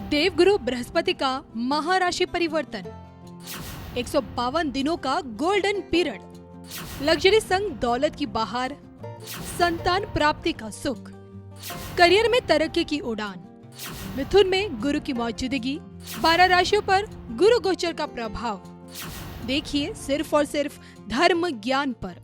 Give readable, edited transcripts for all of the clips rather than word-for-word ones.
देवगुरु बृहस्पति का महाराशि परिवर्तन, 152 दिनों का गोल्डन पीरियड, लग्जरी संग दौलत की बहार, संतान प्राप्ति का सुख, करियर में तरक्की की उड़ान, मिथुन में गुरु की मौजूदगी, 12 राशियों पर गुरु गोचर का प्रभाव। देखिए सिर्फ और सिर्फ धर्म ज्ञान पर।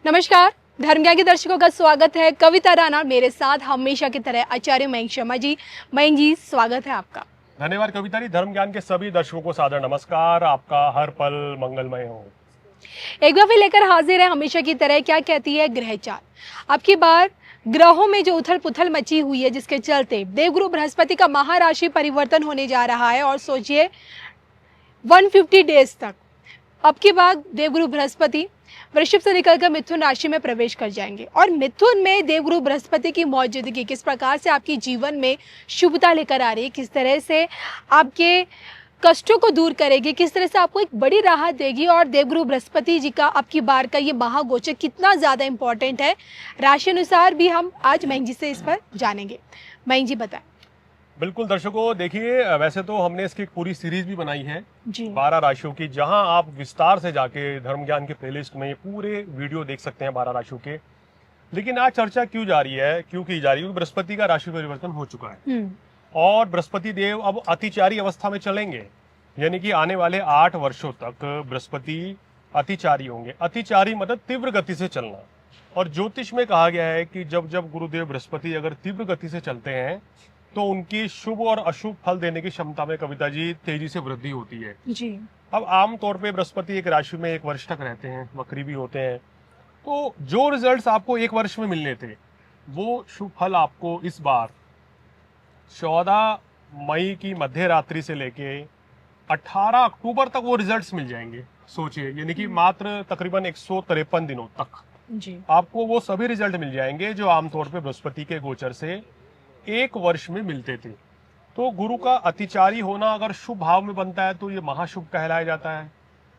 नमस्कार, धर्म ज्ञान के दर्शकों का स्वागत है। कविता राणा मेरे साथ हमेशा की तरह आचार्य मयंक शर्मा जी। मयंक जी, स्वागत है आपका। धन्यवाद कविता जी। धर्म ज्ञान के सभी दर्शकों को सादर नमस्कार। आपका हर पल मंगलमय हो। एक बार फिर लेकर हाजिर है हमेशा की तरह। क्या कहती है ग्रहचार? आपकी बार ग्रहों में जो उथल पुथल मची हुई है, जिसके चलते देवगुरु बृहस्पति का महाराशि परिवर्तन होने जा रहा है और सोचिए 150 डेज तक अब की बार देवगुरु बृहस्पति वृश्चिक से निकलकर मिथुन राशि में प्रवेश कर जाएंगे। और मिथुन में देवगुरु बृहस्पति की मौजूदगी किस प्रकार से आपके जीवन में शुभता लेकर आ रही है, किस तरह से आपके कष्टों को दूर करेगी, किस तरह से आपको एक बड़ी राहत देगी, और देवगुरु बृहस्पति जी का आपकी बार का ये महागोचर कितना ज़्यादा इंपॉर्टेंट है, राशि अनुसार भी हम आज मयंक जी से इस पर जानेंगे। मयंक जी बताएं। बिल्कुल दर्शकों, देखिए वैसे तो हमने इसकी एक पूरी सीरीज भी बनाई है जी 12 राशियों की, जहां आप विस्तार से जाके धर्म ज्ञान के प्लेलिस्ट में ये पूरे वीडियो देख सकते हैं 12 राशियों के। लेकिन आज चर्चा क्यों जा रही है, क्यों की जा रही है? क्योंकि बृहस्पति का राशि परिवर्तन हो चुका है और बृहस्पति देव अब अतिचारी अवस्था में चलेंगे, यानी कि आने वाले 8 वर्षों तक बृहस्पति अतिचारी होंगे। अतिचारी मतलब तीव्र गति से चलना। और ज्योतिष में कहा गया है कि जब जब गुरुदेव बृहस्पति अगर तीव्र गति से चलते हैं तो उनकी शुभ और अशुभ फल देने की क्षमता में कविता जी तेजी से वृद्धि होती है जी। अब आमतौर पे बृहस्पति एक राशि में 1 वर्ष तक रहते हैं, वक्री भी होते हैं, तो जो रिजल्ट्स आपको 1 वर्ष में मिलने थे वो शुभ फल आपको इस बार 14 मई की मध्य रात्रि से लेके 18 अक्टूबर तक वो रिजल्ट्स मिल जाएंगे। सोचिए, यानी कि मात्र तकरीबन 153 दिनों तक जी आपको वो सभी रिजल्ट मिल जाएंगे जो आमतौर पे बृहस्पति के गोचर से 1 वर्ष में मिलते थे। तो गुरु का अतिचारी होना अगर शुभ भाव में बनता है तो ये महाशुभ कहलाया जाता है,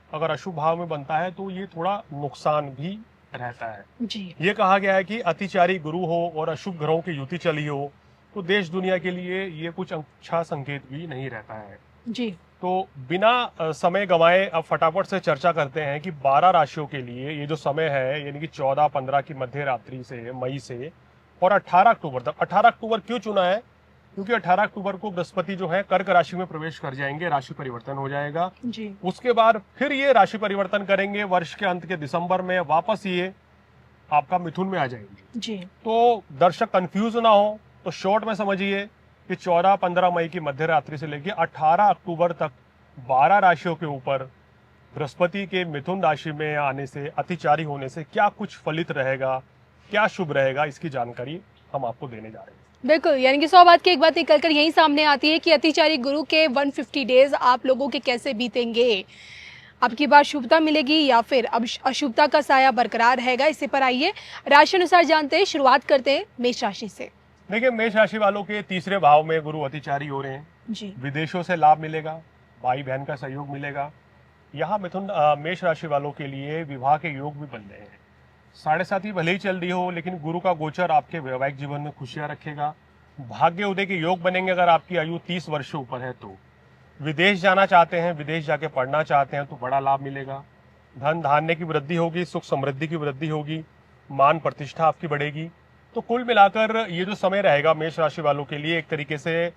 अगर अशुभ भाव में बनता है तो ये थोड़ा नुकसान भी रहता है। जी ये कहा गया है कि अतिचारी गुरु हो और अशुभ ग्रहों की युति चली हो तो देश दुनिया के लिए ये कुछ अच्छा संकेत भी नहीं रहता है। जी तो बिना समय गंवाए अब फटाफट से चर्चा करते हैं कि 12 राशियों के लिए ये जो समय है, यानी कि 14-15 की मध्य रात्रि से मई से और 18 अक्टूबर तक। 18 अक्टूबर क्यों चुना है? क्योंकि 18 अक्टूबर को बृहस्पति जो है कर्क राशि में प्रवेश कर जाएंगे, राशि परिवर्तन हो जाएगा। जी उसके बाद फिर ये राशि परिवर्तन करेंगे, वर्ष के अंत के दिसंबर में वापस ये आपका मिथुन में आ जाएंगे। जी तो दर्शक कंफ्यूज ना हो तो शॉर्ट में समझिए कि 14-15 मई की मध्य रात्रि से लेकर 18 अक्टूबर तक 12 राशियों के ऊपर बृहस्पति के मिथुन राशि में आने से, अतिचारी होने से क्या कुछ फलित रहेगा, क्या शुभ रहेगा, इसकी जानकारी हम आपको देने जा रहे हैं। बिल्कुल, यानी कि 100 बात की एक बात निकल कर यही सामने आती है कि अतिचारी गुरु के 150 डेज आप लोगों के कैसे बीतेंगे, आपकी बार शुभता मिलेगी या फिर अब अशुभता का साया बरकरार रहेगा। इसी पर आइए राशि अनुसार जानते हैं। शुरुआत करते हैं मेष राशि से। देखिए, मेष राशि वालों के तीसरे भाव में गुरु अतिचारी हो रहे हैं जी विदेशों से लाभ मिलेगा, भाई बहन का सहयोग मिलेगा। यहाँ मेष राशि वालों के लिए विवाह के योग भी बन रहे हैं। 7.5 भले ही चल रही हो, लेकिन गुरु का गोचर आपके वैवाहिक जीवन में खुशियां रखेगा। भाग्य उदय के योग बनेंगे अगर आपकी आयु 30 वर्ष से ऊपर है तो। विदेश जाना चाहते हैं, विदेश जाके पढ़ना चाहते हैं तो बड़ा लाभ मिलेगा। धन धान्य की वृद्धि होगी, सुख समृद्धि की वृद्धि होगी, मान प्रतिष्ठा आपकी बढ़ेगी। तो कुल मिलाकर ये जो समय रहेगा मेष राशि वालों के लिए एक तरीके से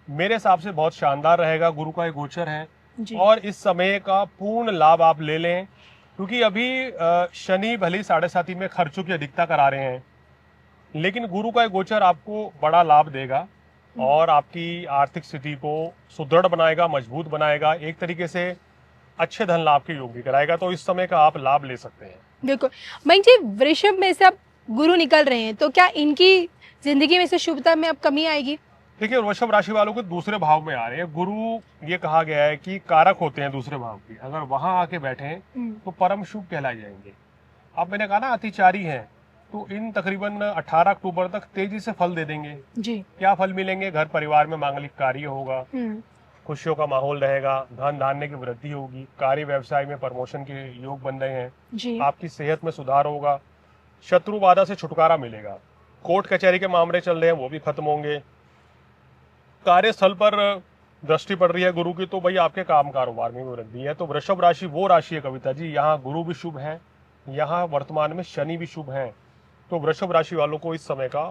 मेरे हिसाब से बहुत शानदार रहेगा। गुरु का एक गोचर है और इस समय का पूर्ण लाभ आप ले लें, क्योंकि अभी शनि भले 7.5 में खर्चों की अधिकता करा रहे हैं, लेकिन गुरु का एक गोचर आपको बड़ा लाभ देगा और आपकी आर्थिक स्थिति को सुदृढ़ बनाएगा, मजबूत बनाएगा, एक तरीके से अच्छे धन लाभ के योग भी कराएगा। तो इस समय का आप लाभ ले सकते हैं। बिल्कुल। मयंक जी, वृषभ में से अब गुरु निकल रहे हैं तो क्या इनकी जिंदगी में से शुभता में अब कमी आएगी? देखिए, वृषभ राशि वालों के दूसरे भाव में आ रहे हैं गुरु। ये कहा गया है कि कारक होते हैं दूसरे भाव की, अगर वहां आके बैठे तो परम शुभ कहलाए जाएंगे। अब मैंने कहा ना अतिचारी हैं, तो इन तकरीबन 18 अक्टूबर तक तेजी से फल दे देंगे। जी क्या फल मिलेंगे? घर परिवार में मांगलिक कार्य होगा, खुशियों का माहौल रहेगा, धन धान्य की वृद्धि होगी, कार्य व्यवसाय में प्रमोशन के योग बन रहे हैं जी आपकी सेहत में सुधार होगा, शत्रु बाधा से छुटकारा मिलेगा, कोर्ट कचहरी के मामले चल रहे हैं वो भी खत्म होंगे, कार्यस्थल पर दृष्टि पड़ रही है गुरु की, तो भाई आपके काम कारोबार में भी वृद्धि है। तो वृषभ राशि वो राशि है कविता जी, यहाँ गुरु भी शुभ है, यहाँ वर्तमान में शनि भी शुभ है। तो वृषभ राशि वालों को इस समय का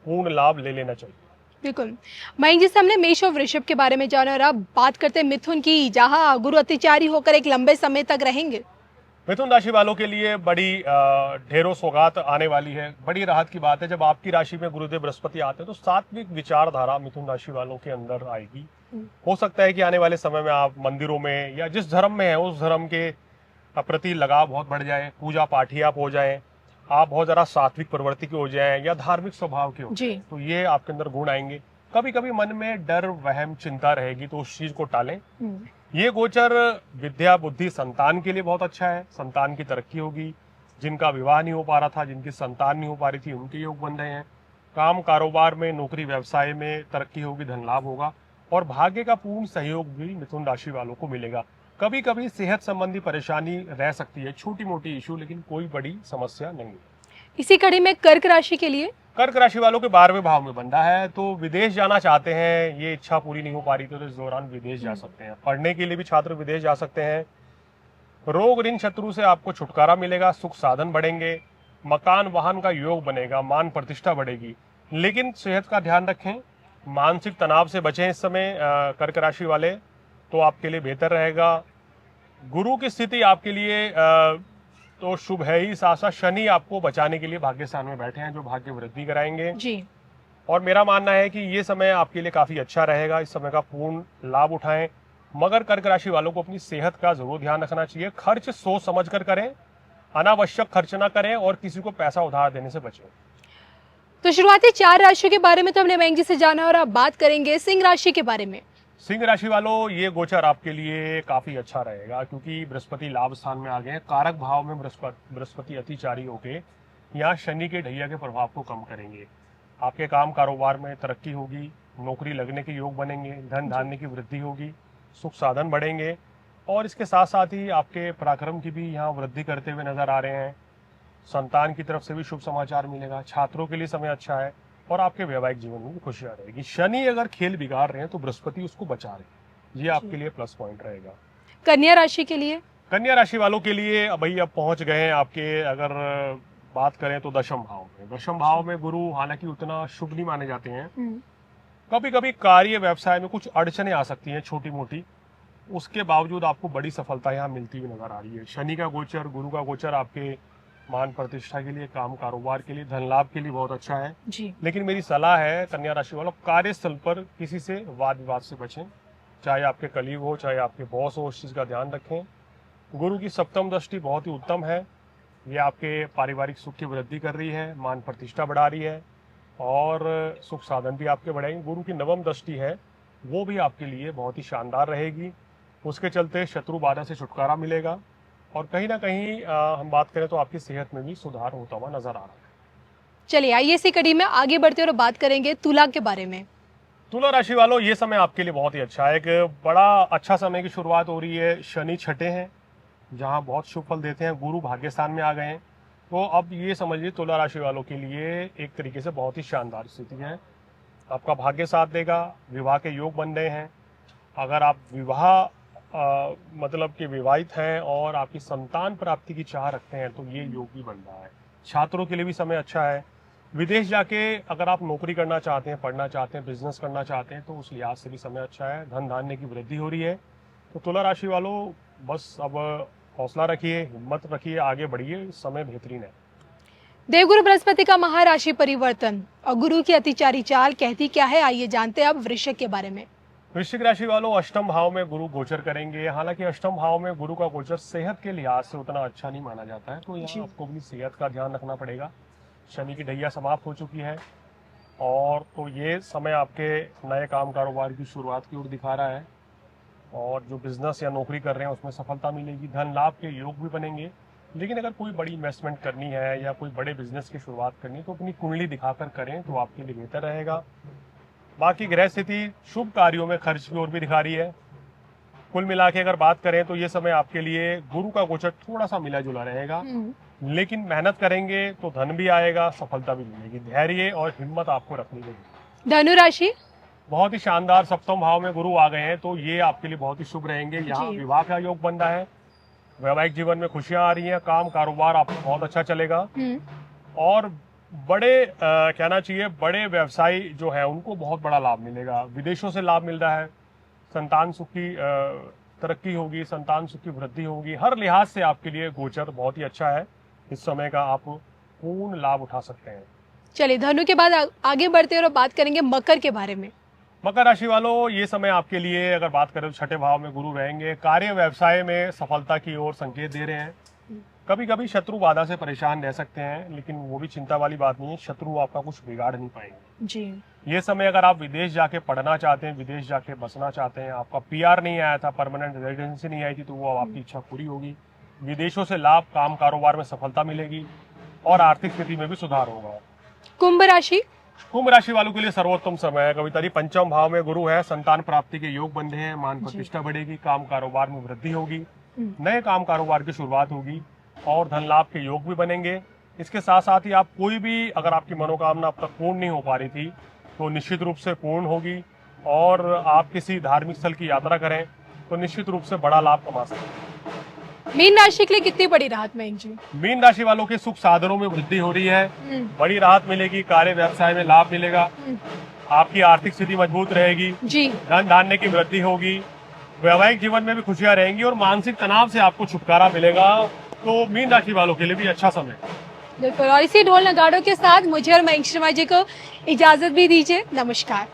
पूर्ण लाभ ले लेना चाहिए। बिल्कुल। मयंक जी से हमने मेष और वृषभ के बारे में जाना, और अब बात करते हैं मिथुन की, जहां गुरु अतिचारी होकर एक लंबे समय तक रहेंगे। मिथुन राशि वालों के लिए बड़ी ढेरों सौगात आने वाली है। बड़ी राहत की बात है, जब आपकी राशि में गुरुदेव बृहस्पति आते हैं तो सात्विक विचारधारा मिथुन राशि वालों के अंदर आएगी। हो सकता है कि आने वाले समय में आप मंदिरों में या जिस धर्म में है उस धर्म के प्रति लगाव बहुत बढ़ जाए, पूजा पाठी आप हो जाए, आप बहुत ज़्यादा सात्विक प्रवृत्ति के हो जाए या धार्मिक स्वभाव के हो जी। तो ये आपके अंदर गुण आएंगे। कभी कभी मन में डर, वहम, चिंता रहेगी, तो उस चीज को टालें। ये गोचर विद्या, बुद्धि, संतान के लिए बहुत अच्छा है। संतान की तरक्की होगी। जिनका विवाह नहीं हो पा रहा था, जिनकी संतान नहीं हो पा रही थी, उनके योग बन रहे हैं। काम कारोबार में, नौकरी व्यवसाय में तरक्की होगी, धन लाभ होगा और भाग्य का पूर्ण सहयोग भी मिथुन राशि वालों को मिलेगा। कभी कभी सेहत संबंधी परेशानी रह सकती है, छोटी मोटी इशू, लेकिन कोई बड़ी समस्या नहीं है। इसी कड़ी में कर्क राशि के लिए, कर्क राशि वालों के 12वें भाव में बन रहा है, तो विदेश जाना चाहते हैं, ये इच्छा पूरी नहीं हो पा रही तो इस दौरान विदेश जा सकते हैं। पढ़ने के लिए भी छात्र विदेश जा सकते हैं। रोग, ऋण, शत्रु से आपको छुटकारा मिलेगा, सुख साधन बढ़ेंगे, मकान वाहन का योग बनेगा, मान प्रतिष्ठा बढ़ेगी। लेकिन सेहत का ध्यान रखें, मानसिक तनाव से बचें। इस समय कर्क राशि वाले तो आपके लिए बेहतर रहेगा। गुरु की स्थिति आपके लिए तो शुभ है ही, साथ साथ शनि आपको बचाने के लिए भाग्य स्थान में बैठे हैं, जो भाग्य वृद्धि कराएंगे जी। और मेरा मानना है कि ये समय आपके लिए काफी अच्छा रहेगा। इस समय का पूर्ण लाभ उठाएं, मगर कर्क राशि वालों को अपनी सेहत का जरूर ध्यान रखना चाहिए। खर्च सोच समझ कर करें, अनावश्यक खर्च ना करें और किसी को पैसा उधार देने से बचें। तो शुरुआती 4 राशियों के बारे में तो हमने मयंक जी से जाना, और अब बात करेंगे सिंह राशि के बारे में। सिंह राशि वालों, ये गोचर आपके लिए काफी अच्छा रहेगा, क्योंकि बृहस्पति लाभ स्थान में आ गए हैं। कारक भाव में बृहस्पति अतिचारी होके यहाँ शनि के ढैया के प्रभाव को कम करेंगे। आपके काम कारोबार में तरक्की होगी, नौकरी लगने के योग बनेंगे, धन धान्य की वृद्धि होगी, सुख साधन बढ़ेंगे और इसके साथ साथ ही आपके पराक्रम की भी यहाँ वृद्धि करते हुए नजर आ रहे हैं। संतान की तरफ से भी शुभ समाचार मिलेगा। छात्रों के लिए समय अच्छा है और आपके वैवाहिक जीवन में भी खुशियां रहेगी। शनि अगर खेल बिगाड़ रहे हैं तो बृहस्पति उसको बचा रहे हैं, ये आपके लिए प्लस पॉइंट रहेगा। कन्या राशि के लिए, कन्या राशि वालों के लिए भाई अब पहुंच गए हैं आपके, अगर बात करें तो दशम भाव में। दशम भाव में गुरु हालांकि उतना शुभ नहीं माने जाते हैं। कभी कभी कार्य व्यवसाय में कुछ अड़चने आ सकती हैं छोटी मोटी, उसके बावजूद आपको बड़ी सफलता यहाँ मिलती हुई नजर आ रही है। शनि का गोचर, गुरु का गोचर आपके मान प्रतिष्ठा के लिए, काम कारोबार के लिए, धन लाभ के लिए बहुत अच्छा है जी। लेकिन मेरी सलाह है कन्या राशि वालों, कार्यस्थल पर किसी से वाद विवाद से बचें। चाहे आपके कलीग हो, चाहे आपके बॉस हो, उस चीज़ का ध्यान रखें। गुरु की सप्तम दृष्टि बहुत ही उत्तम है, ये आपके पारिवारिक सुख की वृद्धि कर रही है, मान प्रतिष्ठा बढ़ा रही है और सुख साधन भी आपके बढ़ेंगे। गुरु की नवम दृष्टि है, वो भी आपके लिए बहुत ही शानदार रहेगी। उसके चलते शत्रु बाधा से छुटकारा मिलेगा और कहीं ना कहीं हम बात करें तो आपकी सेहत में भी सुधार होता हुआ नजर आ रहा है। चलिए आइए इसी कड़ी में आगे बढ़ते और बात करेंगे तुला के बारे में। तुला राशि वालों, ये समय आपके लिए बहुत ही अच्छा है। एक बड़ा अच्छा समय की शुरुआत हो रही है। शनि छठे हैं, जहां बहुत शुभ फल देते हैं। गुरु भाग्य स्थान में आ गए हैं, तो अब ये समझिए तुला राशि वालों के लिए एक तरीके से बहुत ही शानदार स्थिति है। आपका भाग्य साथ देगा, विवाह के योग बन रहे हैं। अगर आप विवाह मतलब कि विवाहित हैं और आपकी संतान प्राप्ति की चाह रखते हैं तो ये योग भी बन रहा है। छात्रों के लिए भी समय अच्छा है। विदेश जाके अगर आप नौकरी करना चाहते हैं, पढ़ना चाहते हैं, बिजनेस करना चाहते हैं तो उस लिहाज से भी समय अच्छा है। धन धान्य की वृद्धि हो रही है। तो तुला राशि वालों बस अब हौसला रखिए, हिम्मत रखिए, आगे बढ़िए, समय बेहतरीन है। देवगुरु बृहस्पति का महाराशि परिवर्तन और गुरु की अतिचारी चाल कहती क्या है, आइए जानते हैं अब वृश्चिक के बारे में। वृश्चिक राशि वालों, अष्टम भाव में गुरु गोचर करेंगे। हालांकि अष्टम भाव में गुरु का गोचर सेहत के लिहाज से उतना अच्छा नहीं माना जाता है, तो यहाँ आपको अपनी सेहत का ध्यान रखना पड़ेगा। शनि की ढैया समाप्त हो चुकी है और तो ये समय आपके नए काम कारोबार की शुरुआत की ओर दिखा रहा है और जो बिजनेस या नौकरी कर रहे हैं उसमें सफलता मिलेगी। धन लाभ के योग भी बनेंगे। लेकिन अगर कोई बड़ी इन्वेस्टमेंट करनी है या कोई बड़े बिजनेस की शुरुआत करनी है तो अपनी कुंडली दिखाकर करें तो आपके लिए बेहतर रहेगा। बाकी ग्रह स्थिति शुभ कार्यों में खर्च की ओर भी दिखा रही है। कुल मिला के अगर बात करें तो ये समय आपके लिए गुरु का गोचर थोड़ा सा मिला जुला रहेगा, लेकिन मेहनत करेंगे तो धन भी आएगा, सफलता भी मिलेगी। धैर्य और हिम्मत आपको रखनी होगी। धनु राशि, बहुत ही शानदार सप्तम भाव में गुरु आ गए हैं, तो ये आपके लिए बहुत ही शुभ रहेंगे। यहाँ जी। विवाह का योग बन रहा है, वैवाहिक जीवन में खुशियां आ रही हैं, काम कारोबार आपका बहुत अच्छा चलेगा और बड़े कहना चाहिए बड़े व्यवसायी जो है उनको बहुत बड़ा लाभ मिलेगा। विदेशों से लाभ मिल रहा है, संतान सुख की तरक्की होगी, संतान सुख की वृद्धि होगी। हर लिहाज से आपके लिए गोचर बहुत ही अच्छा है, इस समय का आप पूर्ण लाभ उठा सकते हैं। चलिए धनु के बाद आगे बढ़ते हैं और बात करेंगे मकर के बारे में। मकर राशि वालों, ये समय आपके लिए अगर बात करें तो छठे भाव में गुरु रहेंगे। कार्य व्यवसाय में सफलता की ओर संकेत दे रहे हैं। कभी कभी शत्रु बाधा से परेशान रह सकते हैं, लेकिन वो भी चिंता वाली बात नहीं है, शत्रु आपका कुछ बिगाड़ नहीं पाएंगे जी। ये समय अगर आप विदेश जाके पढ़ना चाहते हैं, विदेश जाके बसना चाहते हैं, आपका पीआर नहीं आया था, परमानेंट रेजिडेंसी नहीं आई थी, तो वो अब आपकी इच्छा पूरी होगी। विदेशों से लाभ, काम कारोबार में सफलता मिलेगी और आर्थिक स्थिति में भी सुधार होगा। कुंभ राशि। कुंभ राशि वालों के लिए सर्वोत्तम समय है। कवितारी पंचम भाव में गुरु है, संतान प्राप्ति के योग बन रहे हैं, मान प्रतिष्ठा बढ़ेगी, काम कारोबार में वृद्धि होगी, नए काम कारोबार की शुरुआत होगी और धन लाभ के योग भी बनेंगे। इसके साथ साथ ही आप कोई भी अगर आपकी मनोकामना अब तक पूर्ण नहीं हो पा रही थी तो निश्चित रूप से पूर्ण होगी और आप किसी धार्मिक स्थल की यात्रा करें तो निश्चित रूप से बड़ा लाभ कमा सकते हैं। मीन राशि के लिए कितनी बड़ी राहत में जी? मीन राशि वालों के सुख साधनों में वृद्धि हो रही है, बड़ी राहत मिलेगी, कार्य व्यवसाय में लाभ मिलेगा, आपकी आर्थिक स्थिति मजबूत रहेगी जी। धन धान्य की वृद्धि होगी, वैवाहिक जीवन में भी खुशियां रहेंगी और मानसिक तनाव से आपको छुटकारा मिलेगा। तो मीन राशि वालों के लिए भी अच्छा समय। बिल्कुल, और इसी ढोल नगाड़ों के साथ मुझे और मयंक शर्मा जी को इजाजत भी दीजिए। नमस्कार।